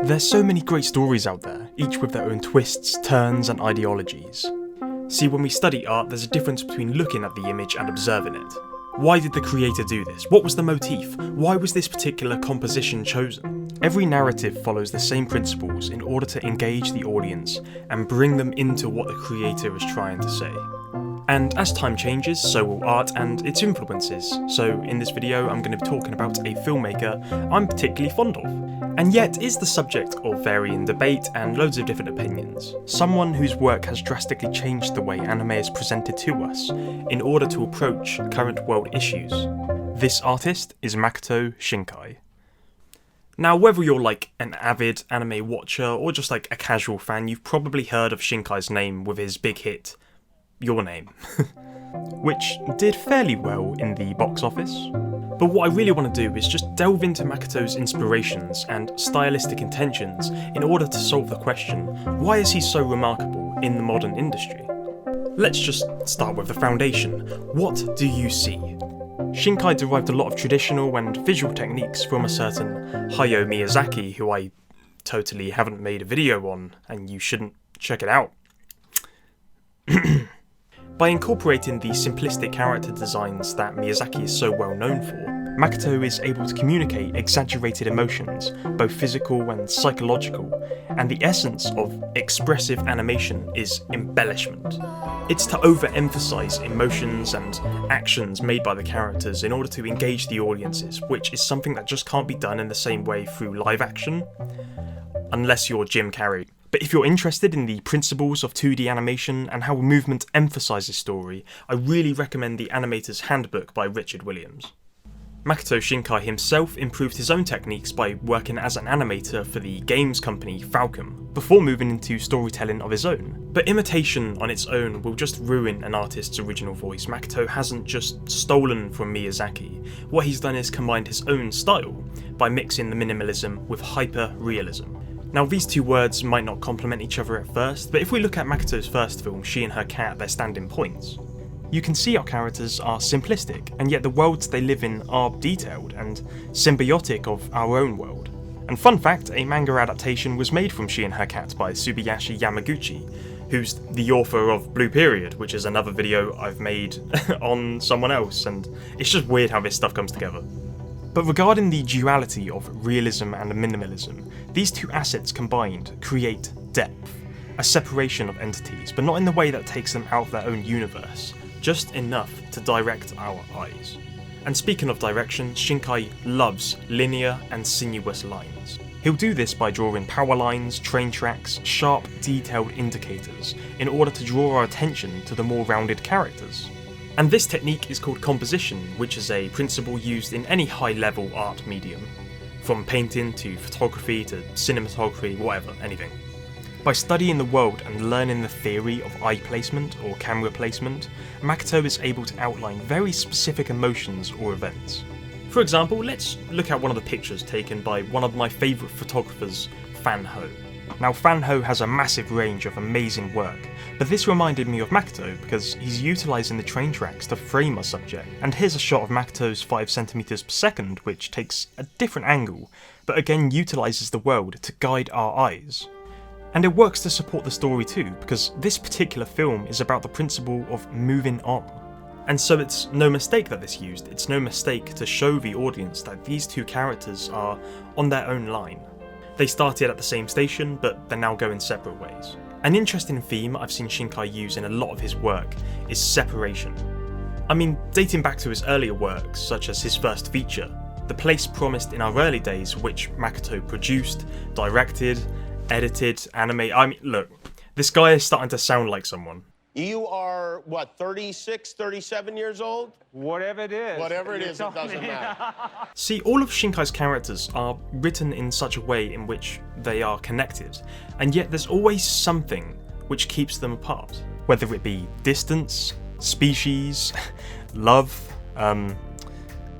There's so many great stories out there, each with their own twists, turns and ideologies. See, when we study art, there's a difference between looking at the image and observing it. Why did the creator do this? What was the motif? Why was this particular composition chosen? Every narrative follows the same principles in order to engage the audience and bring them into what the creator is trying to say. And as time changes, so will art and its influences. So in this video, I'm going to be talking about a filmmaker I'm particularly fond of, and yet is the subject of varying debate and loads of different opinions. Someone whose work has drastically changed the way anime is presented to us in order to approach current world issues. This artist is Makoto Shinkai. Now, whether you're like an avid anime watcher or just like a casual fan, you've probably heard of Shinkai's name with his big hit, Your Name, which did fairly well in the box office. But what I really want to do is just delve into Makoto's inspirations and stylistic intentions in order to solve the question, why is he so remarkable in the modern industry? Let's just start with the foundation. What do you see? Shinkai derived a lot of traditional and visual techniques from a certain Hayao Miyazaki, who I totally haven't made a video on, and you shouldn't check it out. By incorporating the simplistic character designs that Miyazaki is so well known for, Makoto is able to communicate exaggerated emotions, both physical and psychological, and the essence of expressive animation is embellishment. It's to overemphasize emotions and actions made by the characters in order to engage the audiences, which is something that just can't be done in the same way through live action, unless you're Jim Carrey. But if you're interested in the principles of 2D animation and how movement emphasises story, I really recommend The Animator's Handbook by Richard Williams. Makoto Shinkai himself improved his own techniques by working as an animator for the games company Falcom, before moving into storytelling of his own. But imitation on its own will just ruin an artist's original voice. Makoto hasn't just stolen from Miyazaki. What he's done is combined his own style by mixing the minimalism with hyper-realism. Now, these two words might not complement each other at first, but if we look at Makoto's first film, She and Her Cat, their standing points, you can see our characters are simplistic, and yet the worlds they live in are detailed and symbiotic of our own world. And fun fact, a manga adaptation was made from She and Her Cat by Tsubayashi Yamaguchi, who's the author of Blue Period, which is another video I've made on someone else, and it's just weird how this stuff comes together. But regarding the duality of realism and minimalism, these two assets combined create depth, a separation of entities, but not in the way that takes them out of their own universe, just enough to direct our eyes. And speaking of direction, Shinkai loves linear and sinuous lines. He'll do this by drawing power lines, train tracks, sharp, detailed indicators, in order to draw our attention to the more rounded characters. And this technique is called composition, which is a principle used in any high-level art medium, from painting to photography to cinematography, whatever, anything. By studying the world and learning the theory of eye placement or camera placement, Makoto is able to outline very specific emotions or events. For example, let's look at one of the pictures taken by one of my favourite photographers, Fan Ho. Now, Fan Ho has a massive range of amazing work, but this reminded me of Makoto because he's utilising the train tracks to frame our subject. And here's a shot of Makoto's 5 cm per second, which takes a different angle, but again utilises the world to guide our eyes. And it works to support the story too, because this particular film is about the principle of moving on. And so it's no mistake that this used, it's no mistake to show the audience that these two characters are on their own line. They started at the same station, but they're now going separate ways. An interesting theme I've seen Shinkai use in a lot of his work is separation. I mean, dating back to his earlier works, such as his first feature, The Place Promised in Our Early Days, which Makoto produced, directed, edited, look, this guy is starting to sound like someone. You are, what, 36, 37 years old? Whatever it is. Whatever it is, it doesn't matter. See, all of Shinkai's characters are written in such a way in which they are connected, and yet there's always something which keeps them apart. Whether it be distance, species, love,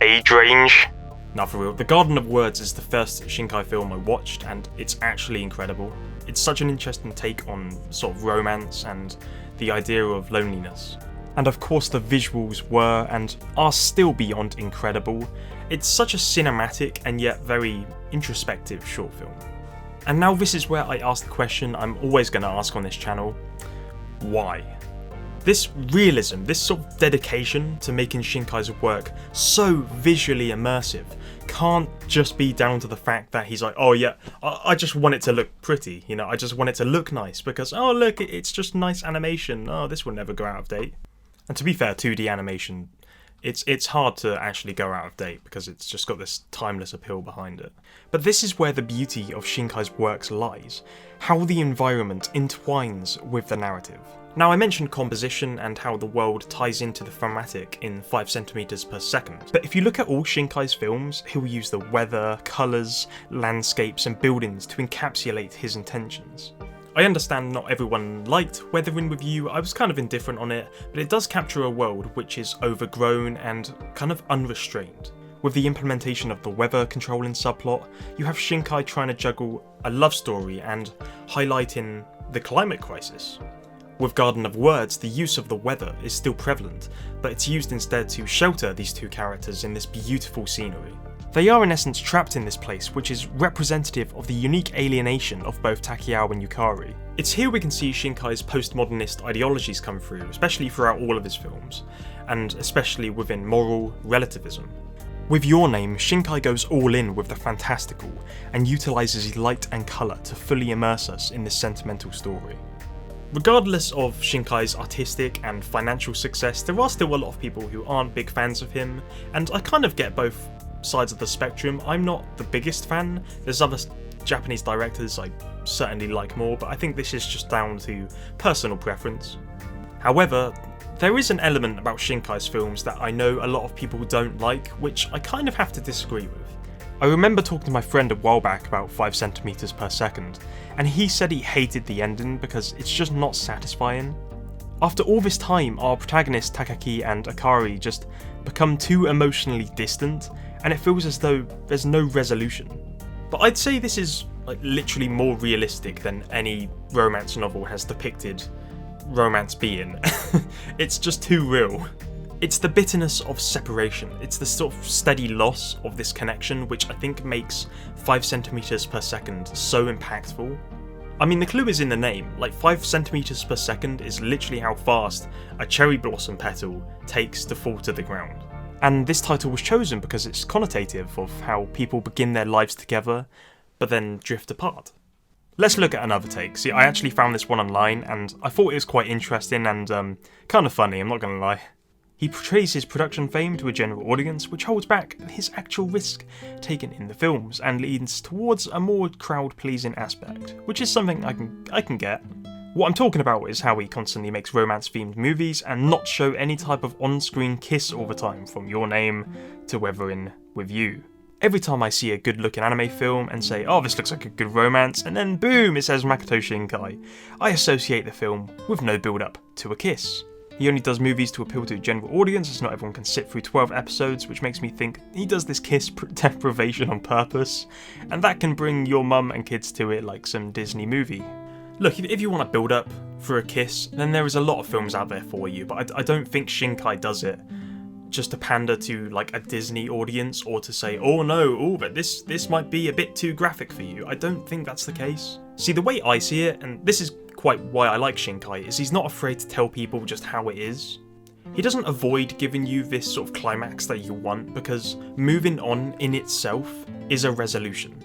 age range. Now for real, The Garden of Words is the first Shinkai film I watched, and it's actually incredible. It's such an interesting take on sort of romance and the idea of loneliness. And of course the visuals were and are still beyond incredible. It's such a cinematic and yet very introspective short film. And now this is where I ask the question I'm always going to ask on this channel: why? This realism, this sort of dedication to making Shinkai's work so visually immersive can't just be down to the fact that he's like, oh yeah, I just want it to look pretty, you know, I just want it to look nice because, oh look, it's just nice animation, oh this will never go out of date. And to be fair, 2D animation, it's hard to actually go out of date because it's just got this timeless appeal behind it. But this is where the beauty of Shinkai's works lies, how the environment entwines with the narrative. Now I mentioned composition and how the world ties into the thematic in 5 centimeters per second, but if you look at all Shinkai's films, he'll use the weather, colours, landscapes and buildings to encapsulate his intentions. I understand not everyone liked Weathering With You, I was kind of indifferent on it, but it does capture a world which is overgrown and kind of unrestrained. With the implementation of the weather controlling subplot, you have Shinkai trying to juggle a love story and highlighting the climate crisis. With Garden of Words, the use of the weather is still prevalent, but it's used instead to shelter these two characters in this beautiful scenery. They are in essence trapped in this place, which is representative of the unique alienation of both Takayama and Yukari. It's here we can see Shinkai's postmodernist ideologies come through, especially throughout all of his films, and especially within moral relativism. With Your Name, Shinkai goes all in with the fantastical, and utilises light and colour to fully immerse us in this sentimental story. Regardless of Shinkai's artistic and financial success, there are still a lot of people who aren't big fans of him, and I kind of get both sides of the spectrum. I'm not the biggest fan, there's other Japanese directors I certainly like more, but I think this is just down to personal preference. However, there is an element about Shinkai's films that I know a lot of people don't like, which I kind of have to disagree with. I remember talking to my friend a while back about 5 centimeters per second, and he said he hated the ending because it's just not satisfying. After all this time, our protagonists Takaki and Akari just become too emotionally distant, and it feels as though there's no resolution. But I'd say this is literally more realistic than any romance novel has depicted romance being. It's just too real. It's the bitterness of separation, it's the sort of steady loss of this connection which I think makes 5 centimeters per second so impactful. I mean, the clue is in the name, 5 centimeters per second is literally how fast a cherry blossom petal takes to fall to the ground. And this title was chosen because it's connotative of how people begin their lives together, but then drift apart. Let's look at another take. See, I actually found this one online, and I thought it was quite interesting and kind of funny, I'm not gonna lie. He portrays his production fame to a general audience, which holds back his actual risk taken in the films and leans towards a more crowd-pleasing aspect, which is something I can get. What I'm talking about is how he constantly makes romance-themed movies and not show any type of on-screen kiss all the time, from Your Name to Weathering With You. Every time I see a good-looking anime film and say, oh, this looks like a good romance, and then boom, it says Makoto Shinkai, I associate the film with no build-up to a kiss. He only does movies to appeal to a general audience, as not everyone can sit through 12 episodes, which makes me think he does this kiss deprivation on purpose, and that can bring your mum and kids to it like some Disney movie. Look, if you want to build up for a kiss, then there is a lot of films out there for you, but I don't think Shinkai does it just to pander to a Disney audience or to say, oh no, but this might be a bit too graphic for you. I don't think that's the case. See, the way I see it, and this is quite why I like Shinkai, is he's not afraid to tell people just how it is. He doesn't avoid giving you this sort of climax that you want, because moving on in itself is a resolution.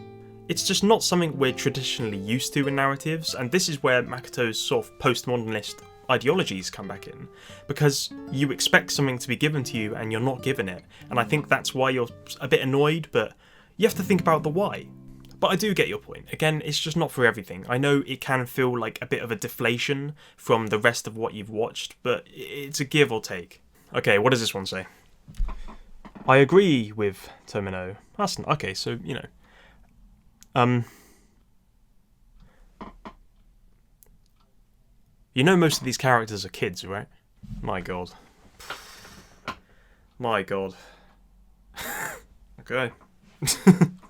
It's just not something we're traditionally used to in narratives, and this is where Makoto's sort of postmodernist ideologies come back in, because you expect something to be given to you and you're not given it, and I think that's why you're a bit annoyed, but you have to think about the why. But I do get your point. Again, it's just not for everything. I know it can feel like a bit of a deflation from the rest of what you've watched, but it's a give or take. Okay, what does this one say? I agree with Tomino. Okay, so, you know most of these characters are kids, right? My god. My god. Okay.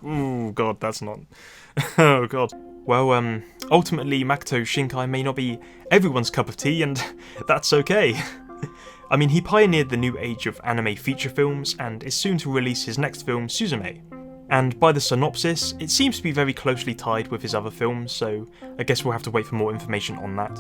Oh god, that's not... Oh god. Well, ultimately Makoto Shinkai may not be everyone's cup of tea, and that's okay. I mean, he pioneered the new age of anime feature films and is soon to release his next film, Suzume. And by the synopsis, it seems to be very closely tied with his other films, so I guess we'll have to wait for more information on that.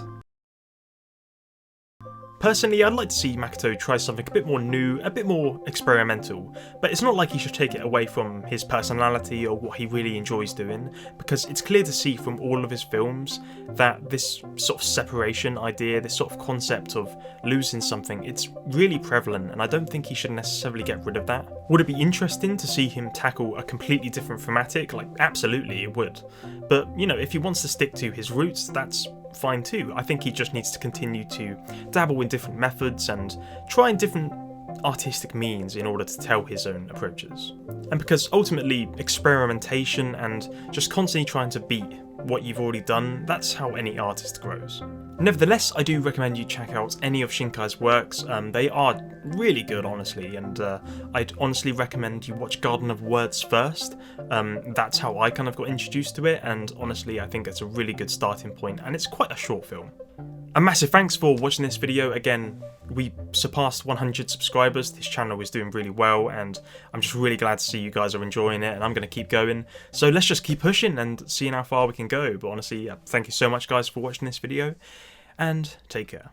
Personally, I'd like to see Makoto try something a bit more new, a bit more experimental, but it's not like he should take it away from his personality or what he really enjoys doing, because it's clear to see from all of his films that this sort of separation idea, this sort of concept of losing something, it's really prevalent, and I don't think he should necessarily get rid of that. Would it be interesting to see him tackle a completely different thematic? Like, absolutely it would. But, you know, if he wants to stick to his roots, that's fine too. I think he just needs to continue to dabble in different methods and try in different artistic means in order to tell his own approaches. And because ultimately experimentation and just constantly trying to beat what you've already done, that's how any artist grows. Nevertheless, I do recommend you check out any of Shinkai's works. They are really good, honestly, and I'd honestly recommend you watch Garden of Words first. That's how I kind of got introduced to it, and honestly I think it's a really good starting point, and it's quite a short film. A massive thanks for watching this video. Again, we surpassed 100 subscribers, this channel is doing really well, and I'm just really glad to see you guys are enjoying it, and I'm going to keep going. So let's just keep pushing and seeing how far we can go. But honestly, thank you so much guys for watching this video, and take care.